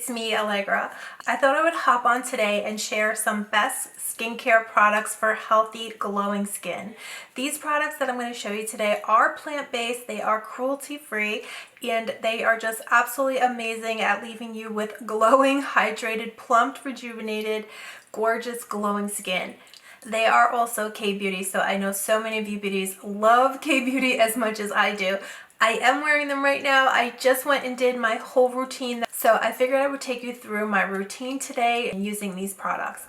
it's me, Allegra. I thought I would hop on today and share some best skincare products for healthy, glowing skin. These products that I'm going to show you today are plant-based, they are cruelty-free, and they are just absolutely amazing at leaving you with glowing, hydrated, plumped, rejuvenated, gorgeous, glowing skin. They are also Kbeauty, so I know so many of you beauties love Kbeauty as much as I do. I am wearing them right now. I just went and did my whole routine, so I figured I would take you through my routine today using these products.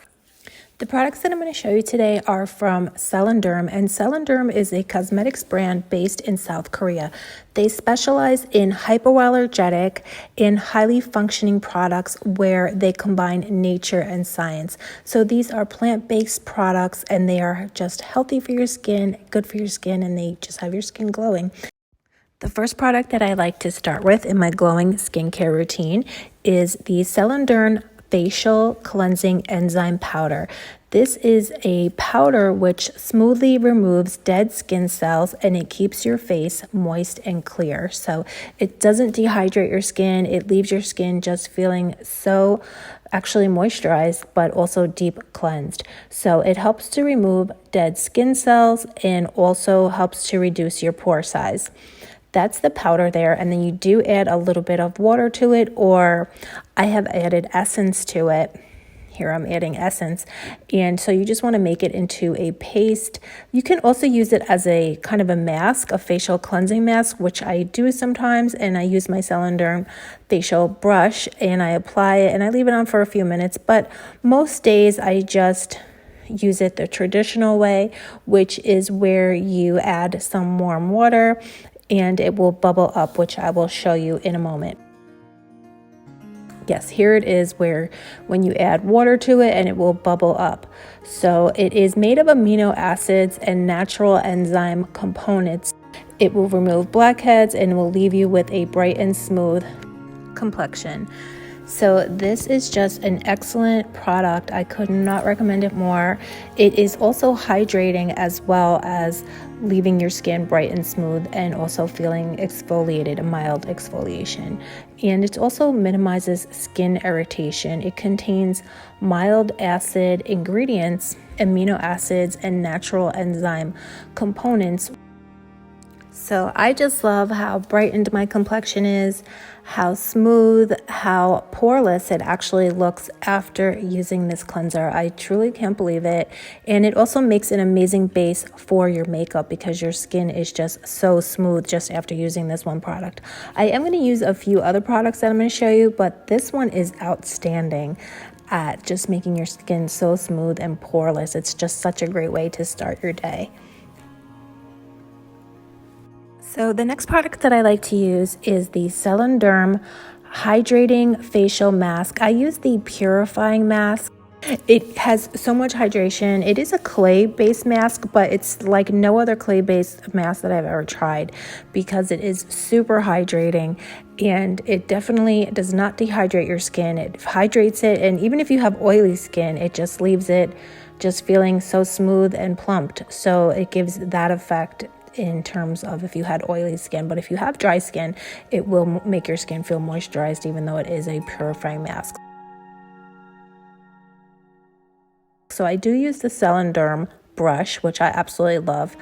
The products that I'm going to show you today are from Selenderm, and Selenderm is a cosmetics brand based in South Korea. They specialize in hypoallergenic and highly functioning products where they combine nature and science. So these are plant-based products and they are just healthy for your skin, good for your skin, and they just have your skin glowing. The first product that I like to start with in my glowing skincare routine is the Selenderm Facial Cleansing Enzyme Powder. This is a powder which smoothly removes dead skin cells and it keeps your face moist and clear. So it doesn't dehydrate your skin. It leaves your skin just feeling so actually moisturized, but also deep cleansed. So it helps to remove dead skin cells and also helps to reduce your pore size. That's the powder there, and then you do add a little bit of water to it, or I have added essence to it. Here I'm adding essence, and so you just want to make it into a paste. You can also use it as a kind of a mask, a facial cleansing mask, which I do sometimes, and I use my Celendern facial brush, and I apply it, and I leave it on for a few minutes, but most days I just use it the traditional way, which is where you add some warm water and it will bubble up, which I will show you in a moment. Yes, here it is where when you add water to it and it will bubble up. So it is made of amino acids and natural enzyme components. It will remove blackheads and will leave you with a bright and smooth complexion. So this is just an excellent product. I could not recommend it more. It is also hydrating as well as leaving your skin bright and smooth and also feeling exfoliated, a mild exfoliation. And it also minimizes skin irritation. It contains mild acid ingredients, amino acids, and natural enzyme components. So I just love how brightened my complexion is, how smooth, how poreless it actually looks after using this cleanser. I truly can't believe it. And it also makes an amazing base for your makeup because your skin is just so smooth just after using this one product. I am going to use a few other products that I'm going to show you, but this one is outstanding at just making your skin so smooth and poreless. It's just such a great way to start your day. So the next product that I like to use is the Selenderm Hydrating Facial Mask. I use the purifying mask. It has so much hydration. It is a clay-based mask, but it's like no other clay-based mask that I've ever tried because it is super hydrating and it definitely does not dehydrate your skin. It hydrates it, and even if you have oily skin, it just leaves it just feeling so smooth and plumped. So it gives that effect in terms of if you had oily skin, but if you have dry skin, it will make your skin feel moisturized even though it is a purifying mask. So I do use the Selenderm brush, which I absolutely love.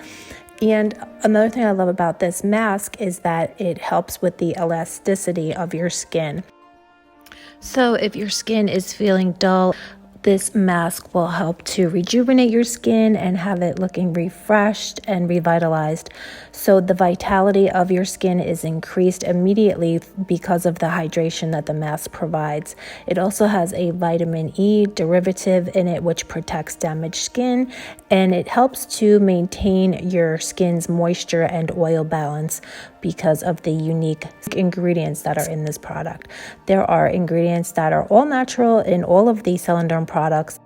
And another thing I love about this mask is that it helps with the elasticity of your skin. So if your skin is feeling dull, this mask will help to rejuvenate your skin and have it looking refreshed and revitalized. So the vitality of your skin is increased immediately because of the hydration that the mask provides. It also has a vitamin E derivative in it, which protects damaged skin, and it helps to maintain your skin's moisture and oil balance because of the unique ingredients that are in this product. There are ingredients that are all natural in all of the Celendern products.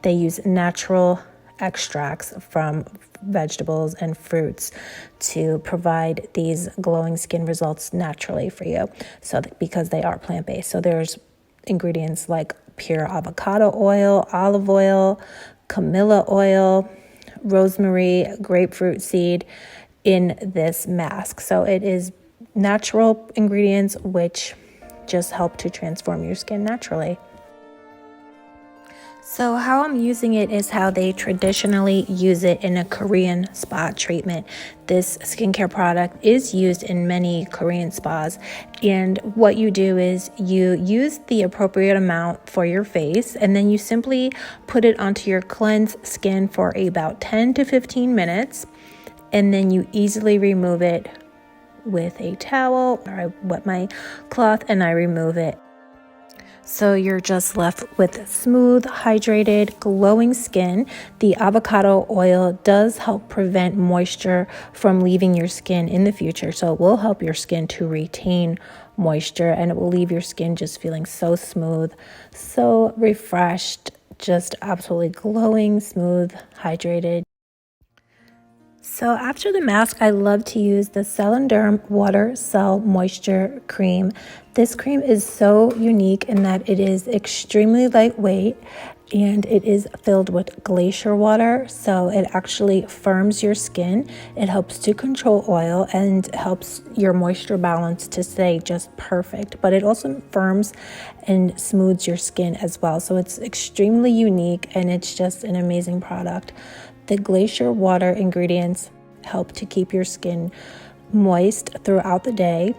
They use natural extracts from vegetables and fruits to provide these glowing skin results naturally for you. So because they are plant-based. So there's ingredients like pure avocado oil, olive oil, camellia oil, rosemary, grapefruit seed in this mask. So it is natural ingredients which just help to transform your skin naturally. So how I'm using it is how they traditionally use it in a Korean spa treatment. This skincare product is used in many Korean spas, and what you do is you use the appropriate amount for your face, and then you simply put it onto your cleansed skin for about 10 to 15 minutes, and then you easily remove it with a towel, or I wet my cloth and I remove it. So you're just left with smooth, hydrated, glowing skin. The avocado oil does help prevent moisture from leaving your skin in the future. So it will help your skin to retain moisture, and it will leave your skin just feeling so smooth, so refreshed, just absolutely glowing, smooth, hydrated. So after the mask, I love to use the Selenderm Water Cell Moisture Cream. This cream is so unique in that it is extremely lightweight and it is filled with glacier water. So it actually firms your skin. It helps to control oil and helps your moisture balance to stay just perfect. But it also firms and smooths your skin as well. So it's extremely unique and it's just an amazing product. The glacier water ingredients help to keep your skin moist throughout the day.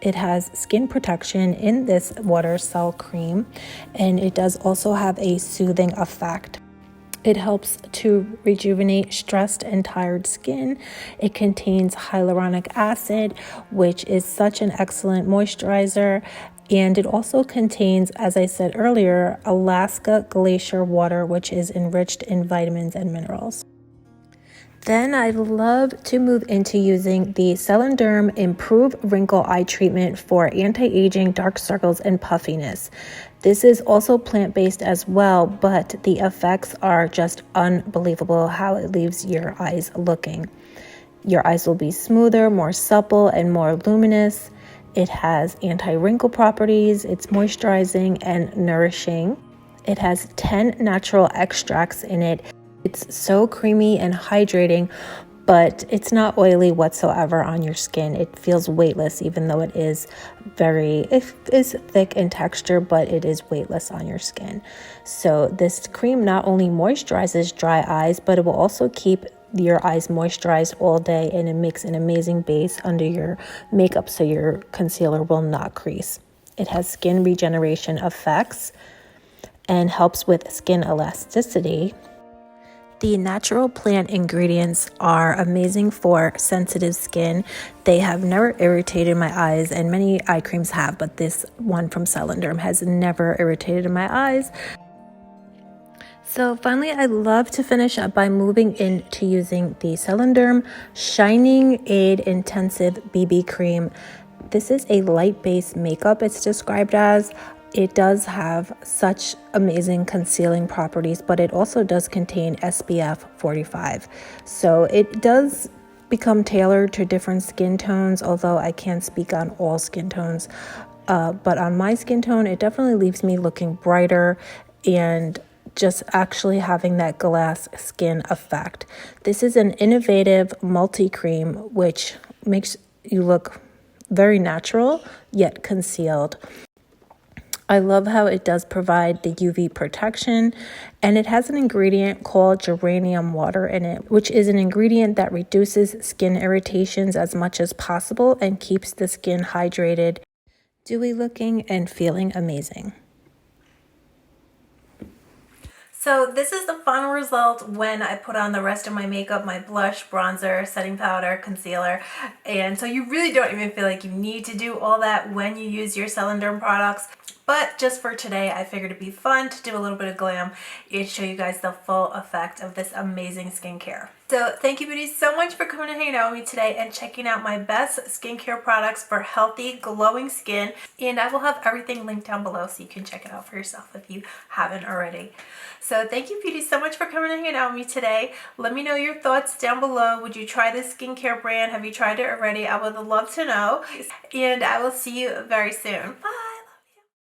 It has skin protection in this water cell cream, and it does also have a soothing effect. It helps to rejuvenate stressed and tired skin. It contains hyaluronic acid, which is such an excellent moisturizer. And it also contains, as I said earlier, Alaska glacier water, which is enriched in vitamins and minerals. Then I love to move into using the Celenderm Improve Wrinkle Eye Treatment for anti-aging, dark circles, and puffiness. This is also plant-based as well, but the effects are just unbelievable how it leaves your eyes looking. Your eyes will be smoother, more supple, and more luminous. It has anti-wrinkle properties, it's moisturizing and nourishing. It has 10 natural extracts in it. It's so creamy and hydrating, but it's not oily whatsoever on your skin. It feels weightless, even though it is thick in texture, but it is weightless on your skin. So this cream not only moisturizes dry eyes, but it will also keep your eyes moisturized all day, and it makes an amazing base under your makeup so your concealer will not crease. It has skin regeneration effects and helps with skin elasticity. The natural plant ingredients are amazing for sensitive skin. They have never irritated my eyes, and many eye creams have, but this one from Celendern has never irritated my eyes. So finally, I love to finish up by moving into using the Selenderm Shining Aid Intensive BB Cream. This is a light base makeup, it's described as. It does have such amazing concealing properties, but it also does contain SPF 45. So it does become tailored to different skin tones, although I can't speak on all skin tones. But on my skin tone, it definitely leaves me looking brighter and just actually having that glass skin effect. This is an innovative multi-cream which makes you look very natural yet concealed. I love how it does provide the UV protection, and it has an ingredient called geranium water in it, which is an ingredient that reduces skin irritations as much as possible and keeps the skin hydrated, dewy looking, and feeling amazing. So this is the final result when I put on the rest of my makeup, my blush, bronzer, setting powder, concealer. And so you really don't even feel like you need to do all that when you use your Celendern products. But just for today, I figured it'd be fun to do a little bit of glam and show you guys the full effect of this amazing skincare. So thank you, beauties, so much for coming and hanging out with me today and checking out my best skincare products for healthy, glowing skin. And I will have everything linked down below so you can check it out for yourself if you haven't already. So thank you, beauties, so much for coming and hanging out with me today. Let me know your thoughts down below. Would you try this skincare brand? Have you tried it already? I would love to know. And I will see you very soon. Bye.